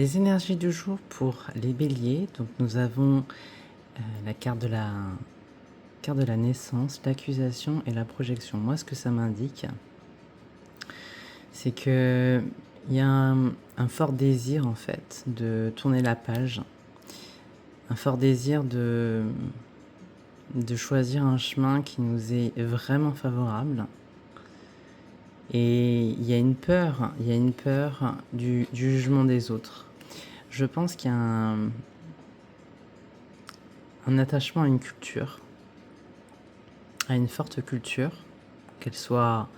Les énergies du jour pour les béliers. Donc nous avons la carte de la naissance, l'accusation et la projection. Moi, ce que ça m'indique, c'est que il y a un fort désir en fait de tourner la page, un fort désir de choisir un chemin qui nous est vraiment favorable. Et il y a une peur du jugement des autres. Je pense qu'il y a un attachement à une culture, à une forte culture, qu'elle soit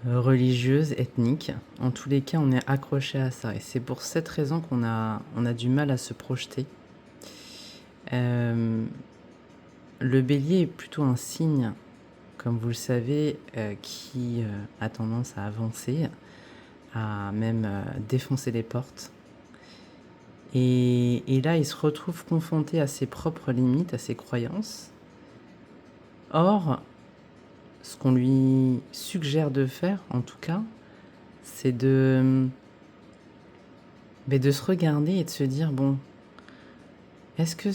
religieuse, ethnique. En tous les cas, on est accroché à ça. Et c'est pour cette raison qu'on a du mal à se projeter. Le bélier est plutôt un signe, comme vous le savez, qui a tendance à avancer, à même défoncer les portes. Et là, il se retrouve confronté à ses propres limites, à ses croyances. Or, ce qu'on lui suggère de faire, en tout cas, c'est de se regarder et de se dire, bon, est-ce que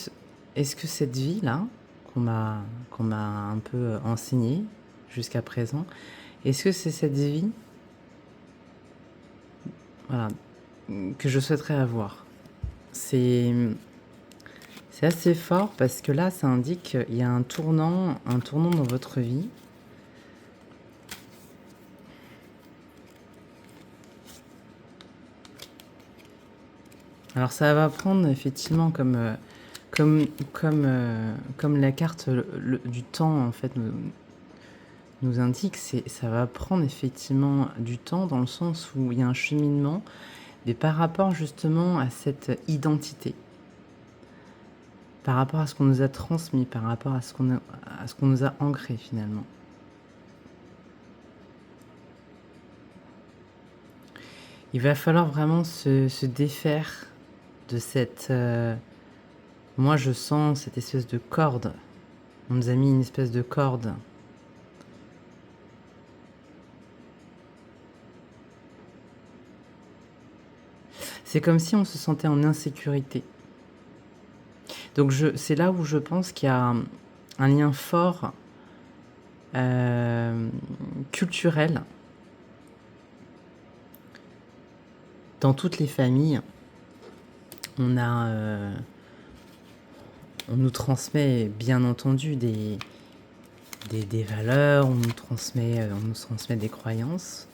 cette vie-là, qu'on m'a un peu enseignée jusqu'à présent, est-ce que c'est cette vie, voilà, que je souhaiterais avoir? C'est assez fort parce que là, ça indique qu'il y a un tournant dans votre vie. Alors ça va prendre effectivement comme la carte du temps en fait nous indique, ça va prendre effectivement du temps dans le sens où il y a un cheminement, mais par rapport justement à cette identité, par rapport à ce qu'on nous a transmis, par rapport à ce qu'on nous a ancré finalement. Il va falloir vraiment se défaire de cette... moi je sens cette espèce de corde. On nous a mis une espèce de corde. C'est comme si on se sentait en insécurité. Donc c'est là où je pense qu'il y a un lien fort culturel dans toutes les familles. On nous transmet bien entendu des valeurs, on nous transmet des croyances.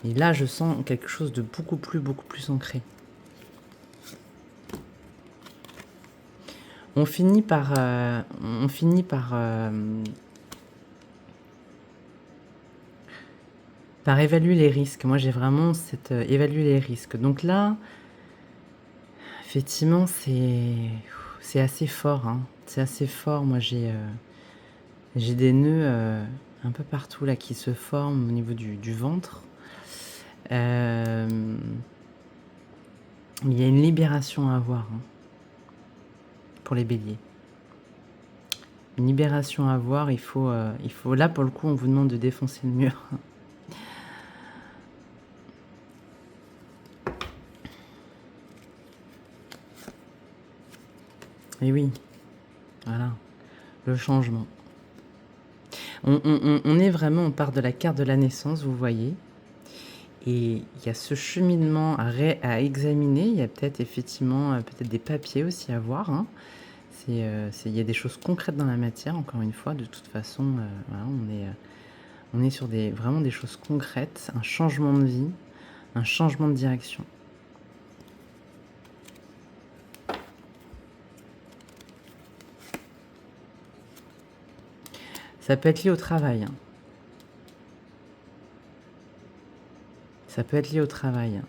Et là, je sens quelque chose de beaucoup plus ancré. On finit par évaluer les risques. Moi, j'ai vraiment cette évaluer les risques. Donc là, effectivement, c'est assez fort. Hein. C'est assez fort. Moi, j'ai des nœuds un peu partout là qui se forment au niveau du ventre. Il y a une libération à avoir hein, pour les béliers. Une libération à avoir. Il faut là pour le coup, on vous demande de défoncer le mur. Et oui, voilà, le changement. On est vraiment, on part de la carte de la naissance, vous voyez. Et il y a ce cheminement à examiner. Il y a peut-être effectivement des papiers aussi à voir. Hein. Il y a des choses concrètes dans la matière, encore une fois. De toute façon, voilà, on est sur vraiment des choses concrètes, un changement de vie, un changement de direction. Ça peut être lié au travail. Ça peut être lié au travail.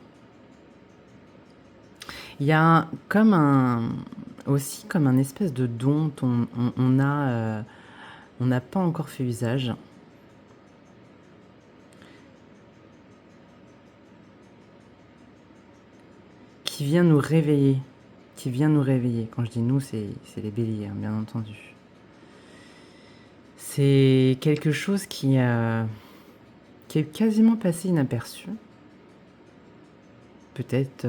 Il y a aussi comme un espèce de don dont on n'a pas encore fait usage. Qui vient nous réveiller. Quand je dis nous, c'est les béliers, hein, bien entendu. C'est quelque chose qui est quasiment passé inaperçu. peut-être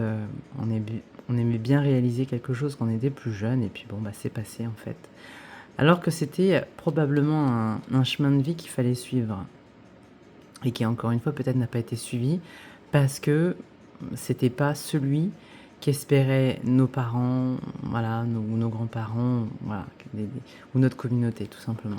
on aimait bien réaliser quelque chose quand on était plus jeune et puis bon, bah, c'est passé en fait. Alors que c'était probablement un chemin de vie qu'il fallait suivre et qui encore une fois peut-être n'a pas été suivi parce que c'était pas celui qu'espéraient nos parents, voilà, nos grands-parents, voilà, ou notre communauté tout simplement.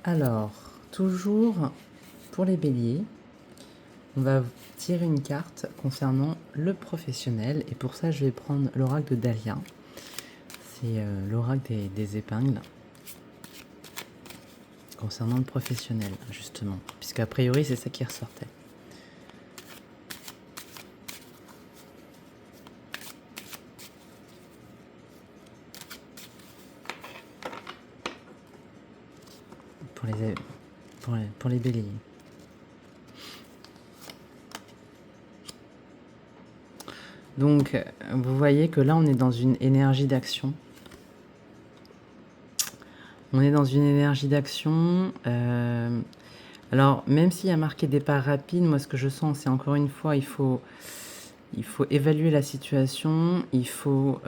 Alors, toujours pour les béliers, on va tirer une carte concernant le professionnel. Et pour ça, je vais prendre l'oracle de Dahlia. C'est l'oracle des épingles. Concernant le professionnel, justement. Puisqu'a priori, c'est ça qui ressortait. Pour les béliers. Donc, vous voyez que là, on est dans une énergie d'action. On est dans une énergie d'action. Alors, même s'il y a marqué départ rapide, moi, ce que je sens, c'est encore une fois, il faut évaluer la situation. Il faut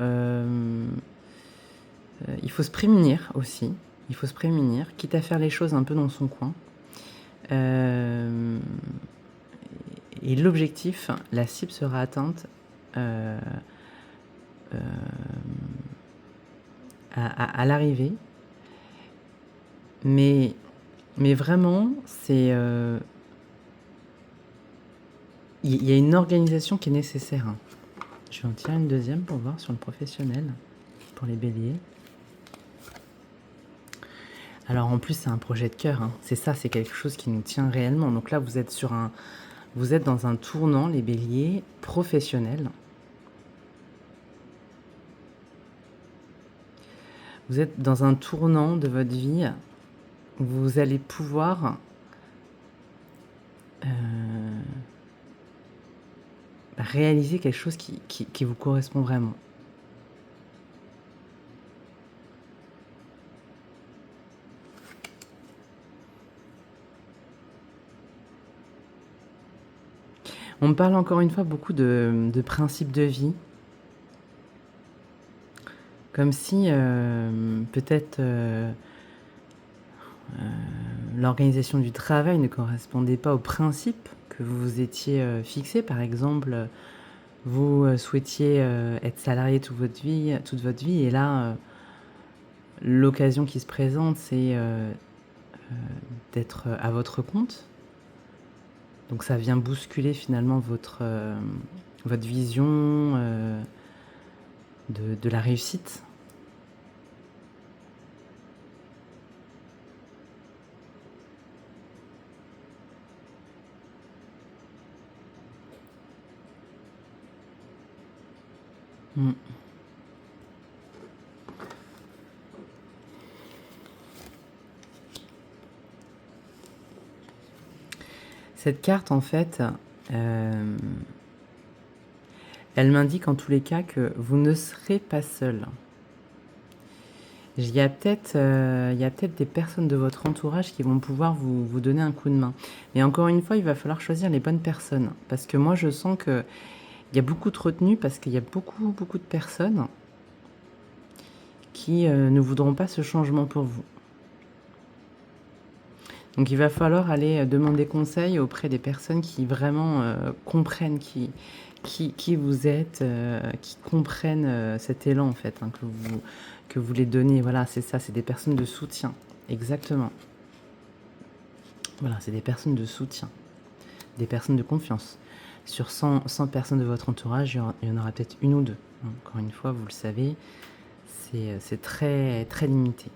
se prémunir aussi. Il faut se prémunir, quitte à faire les choses un peu dans son coin. Et l'objectif, la cible sera atteinte à l'arrivée. Mais vraiment, c'est il y a une organisation qui est nécessaire. Je vais en tirer une deuxième pour voir sur le professionnel, pour les béliers. Alors en plus, c'est un projet de cœur. C'est ça, c'est quelque chose qui nous tient réellement. Donc là, vous êtes dans un tournant, les béliers, professionnels. Vous êtes dans un tournant de votre vie où vous allez pouvoir réaliser quelque chose qui vous correspond vraiment. On me parle encore une fois beaucoup de principes de vie. Comme si peut-être l'organisation du travail ne correspondait pas aux principes que vous vous étiez fixés. Par exemple, vous souhaitiez être salarié toute votre vie, et là, l'occasion qui se présente, c'est d'être à votre compte. Donc ça vient bousculer finalement votre vision de la réussite. Cette carte, en fait, elle m'indique en tous les cas que vous ne serez pas seul. Il y a peut-être des personnes de votre entourage qui vont pouvoir vous donner un coup de main. Mais encore une fois, il va falloir choisir les bonnes personnes. Parce que moi, je sens qu'il y a beaucoup de retenue, parce qu'il y a beaucoup de personnes qui ne voudront pas ce changement pour vous. Donc il va falloir aller demander conseil auprès des personnes qui vraiment comprennent qui vous êtes, qui comprennent cet élan en fait, que vous les donnez. Voilà, c'est ça, c'est des personnes de soutien. Exactement. Voilà, c'est des personnes de soutien, des personnes de confiance. Sur 100 personnes de votre entourage, il y en aura peut-être une ou deux. Encore une fois, vous le savez, c'est très, très limité.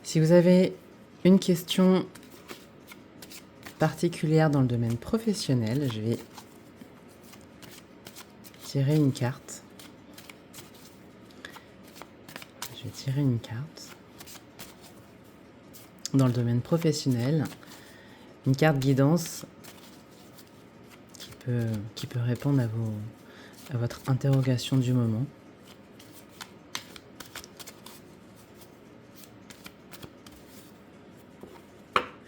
Si vous avez une question particulière dans le domaine professionnel. Je vais tirer une carte. Je vais tirer une carte. Dans le domaine professionnel, une carte guidance qui peut répondre à votre interrogation du moment.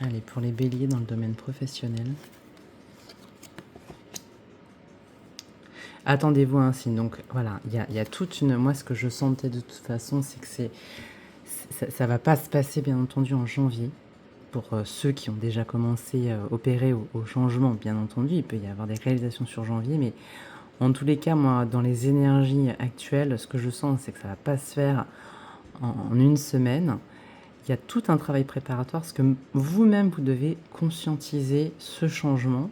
Allez, pour les béliers dans le domaine professionnel. Attendez-vous à un signe. Donc voilà, il y a toute une... Moi, ce que je sentais de toute façon, c'est que ça va pas se passer, bien entendu, en janvier. Pour ceux qui ont déjà commencé à opérer au changement, bien entendu, il peut y avoir des réalisations sur janvier, mais en tous les cas, moi, dans les énergies actuelles, ce que je sens, c'est que ça va pas se faire en une semaine. Il y a tout un travail préparatoire, parce que vous-même, vous devez conscientiser ce changement,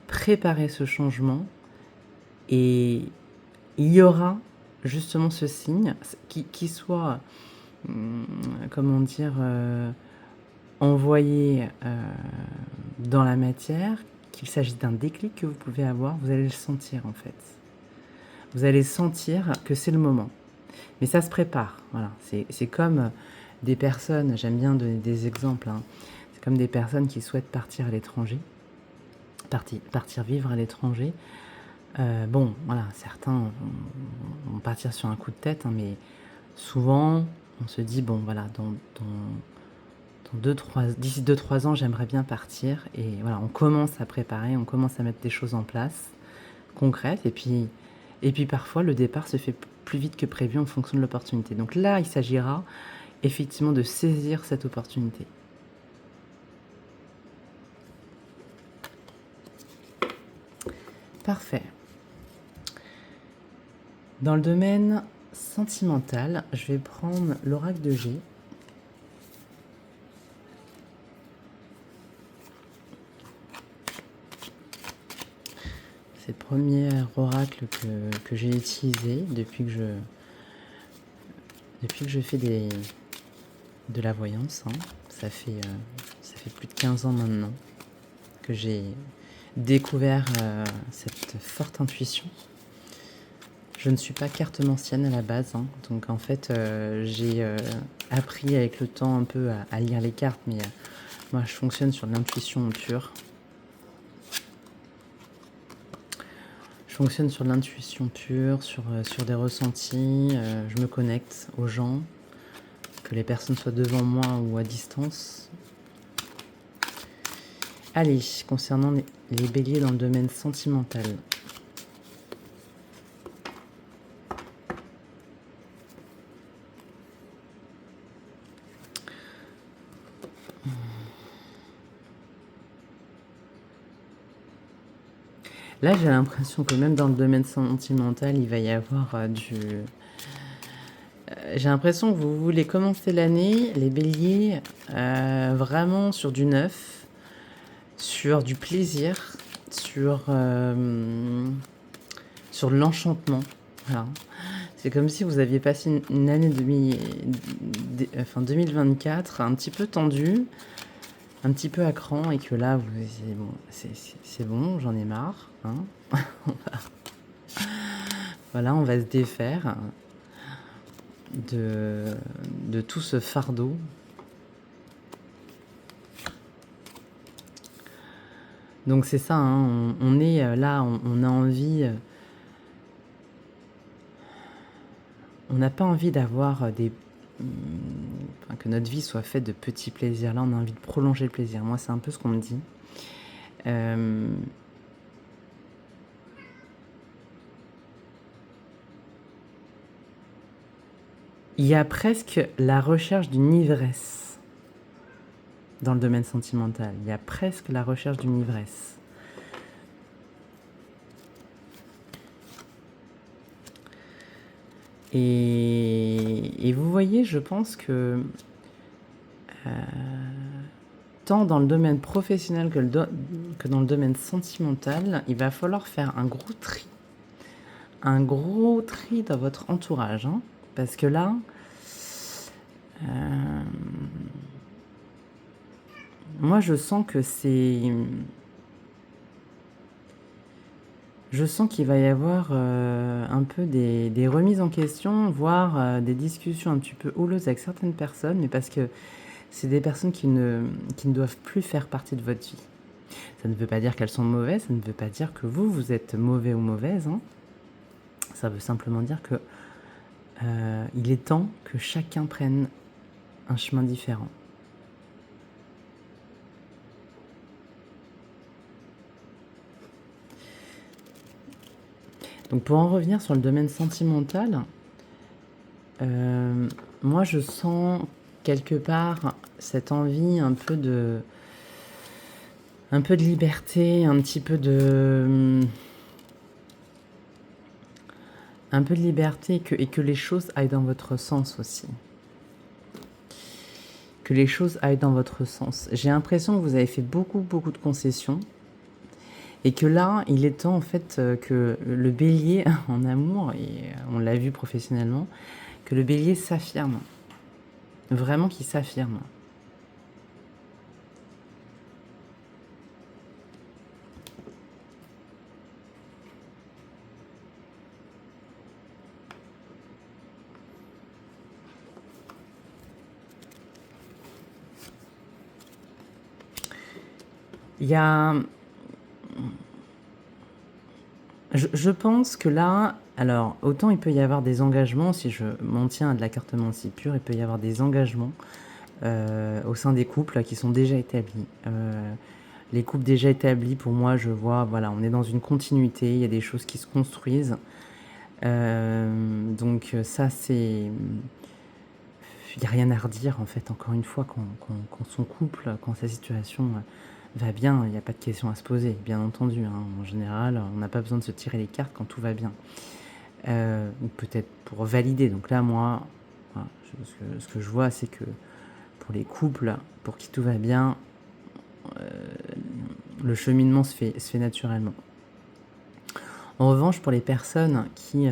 préparer ce changement, et il y aura justement ce signe qui soit, comment dire, envoyé dans la matière, qu'il s'agisse d'un déclic que vous pouvez avoir, vous allez le sentir en fait. Vous allez sentir que c'est le moment. Mais ça se prépare, voilà. C'est comme des personnes, j'aime bien donner des exemples, hein. C'est comme des personnes qui souhaitent partir à l'étranger, partir vivre à l'étranger. Bon, voilà, certains vont partir sur un coup de tête, hein, mais souvent, on se dit, bon, voilà, d'ici 2-3 ans, j'aimerais bien partir. Et voilà, on commence à préparer, on commence à mettre des choses en place, concrètes. Et puis parfois, le départ se fait plus vite que prévu en fonction de l'opportunité. Donc là, il s'agira effectivement de saisir cette opportunité. Parfait. Dans le domaine sentimental, je vais prendre l'oracle de G. C'est le premier oracle que j'ai utilisé depuis que je fais de la voyance, hein. Ça fait plus de 15 ans maintenant que j'ai découvert cette forte intuition. Je ne suis pas cartomancienne à la base, hein. Donc en fait j'ai appris avec le temps un peu à lire les cartes, mais moi je fonctionne sur l'intuition pure. Je fonctionne sur l'intuition pure, sur des ressentis, je me connecte aux gens, que les personnes soient devant moi ou à distance. Allez, concernant les béliers dans le domaine sentimental. Là, j'ai l'impression que même dans le domaine sentimental, il va y avoir j'ai l'impression que vous voulez commencer l'année, les béliers, vraiment sur du neuf, sur du plaisir, sur de l'enchantement. Voilà. C'est comme si vous aviez passé une année 2024 un petit peu tendue, un petit peu à cran, et que là, vous dites, bon, c'est bon, j'en ai marre, hein. Voilà, on va se défaire de tout ce fardeau. Donc c'est ça, hein, on est là, on a envie... on n'a pas envie d'avoir que notre vie soit faite de petits plaisirs. Là, on a envie de prolonger le plaisir. Moi, c'est un peu ce qu'on me dit. Il y a presque la recherche d'une ivresse dans le domaine sentimental. Il y a presque la recherche d'une ivresse. Et vous voyez, je pense que tant dans le domaine professionnel que dans le domaine sentimental, il va falloir faire un gros tri. Un gros tri dans votre entourage, hein, parce que là, moi je sens que c'est... Je sens qu'il va y avoir un peu des remises en question, voire des discussions un petit peu houleuses avec certaines personnes, mais parce que c'est des personnes qui ne doivent plus faire partie de votre vie. Ça ne veut pas dire qu'elles sont mauvaises, ça ne veut pas dire que vous êtes mauvais ou mauvaise, hein. Ça veut simplement dire que il est temps que chacun prenne un chemin différent. Donc pour en revenir sur le domaine sentimental, moi je sens quelque part cette envie un peu de liberté, un peu de liberté et que les choses aillent dans votre sens aussi. Que les choses aillent dans votre sens. J'ai l'impression que vous avez fait beaucoup de concessions et que là, il est temps en fait que le bélier en amour, et on l'a vu professionnellement, que le bélier s'affirme. Vraiment qu'il s'affirme. Il y a... Je pense que là, alors autant il peut y avoir des engagements, si je m'en tiens à de la carte mentale pure, il peut y avoir des engagements au sein des couples qui sont déjà établis. Les couples déjà établis, pour moi, je vois, voilà, on est dans une continuité, il y a des choses qui se construisent. Donc ça, c'est... Il n'y a rien à redire, en fait, encore une fois, quand son couple, quand sa situation va bien, il n'y a pas de question à se poser, bien entendu, hein. En général, on n'a pas besoin de se tirer les cartes quand tout va bien. Ou peut-être pour valider. Donc là, moi, voilà, ce que je vois, c'est que pour les couples, pour qui tout va bien, le cheminement se fait naturellement. En revanche, pour les personnes qui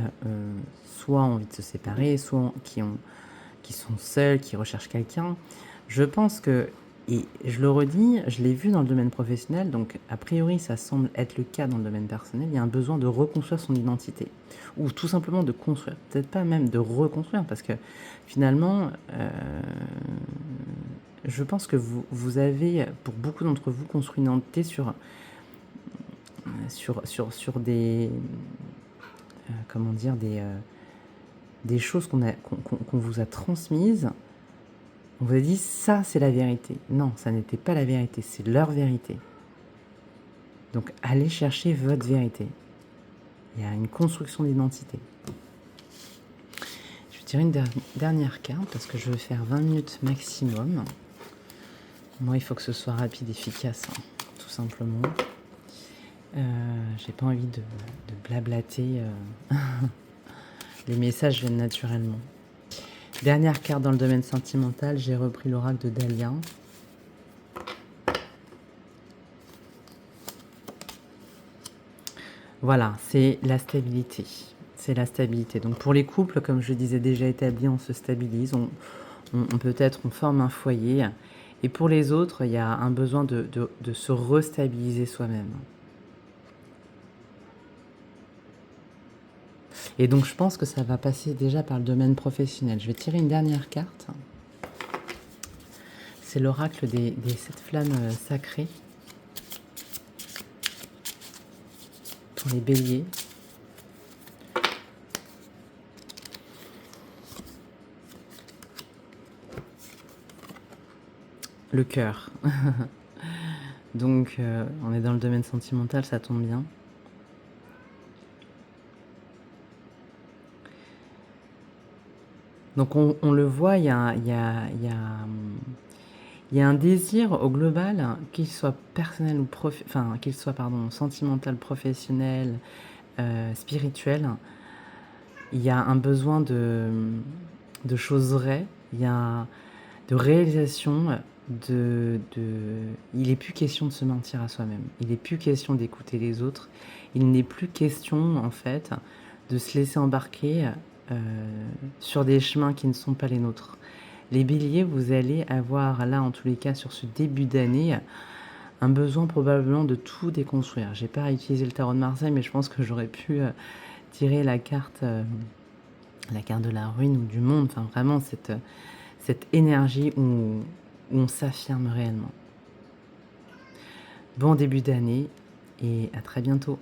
soit ont envie de se séparer, soit qui sont seules, qui recherchent quelqu'un, je pense que, et je le redis, je l'ai vu dans le domaine professionnel, donc a priori ça semble être le cas dans le domaine personnel, il y a un besoin de reconstruire son identité, ou tout simplement de construire, peut-être pas même de reconstruire, parce que finalement, je pense que vous avez, pour beaucoup d'entre vous, construit une identité sur des, comment dire, des choses qu'on vous a transmises. On vous a dit, ça c'est la vérité. Non, ça n'était pas la vérité, c'est leur vérité. Donc allez chercher votre vérité. Il y a une construction d'identité. Je vais tirer une dernière carte parce que je veux faire 20 minutes maximum. Moi, il faut que ce soit rapide, efficace, hein, tout simplement. J'ai pas envie de blablater. Les messages viennent naturellement. Dernière carte dans le domaine sentimental, j'ai repris l'oracle de Dahlia. Voilà, c'est la stabilité. C'est la stabilité. Donc pour les couples, comme je disais déjà établis, on se stabilise, on peut-être on forme un foyer. Et pour les autres, il y a un besoin de se restabiliser soi-même. Et donc je pense que ça va passer déjà par le domaine professionnel. Je vais tirer une dernière carte. C'est l'oracle des 7 flammes sacrées pour les béliers. Le cœur. Donc on est dans le domaine sentimental, ça tombe bien. Donc on le voit, il y a un désir au global, qu'il soit personnel ou qu'il soit sentimental, professionnel, spirituel. Il y a un besoin de choses vraies, il y a de réalisation, il n'est plus question de se mentir à soi-même, il n'est plus question d'écouter les autres, il n'est plus question en fait de se laisser embarquer sur des chemins qui ne sont pas les nôtres. Les béliers, vous allez avoir là, en tous les cas, sur ce début d'année, un besoin probablement de tout déconstruire. J'ai pas utilisé le tarot de Marseille, mais je pense que j'aurais pu tirer la carte de la ruine ou du monde. Enfin, vraiment, cette énergie où on s'affirme réellement. Bon début d'année et à très bientôt.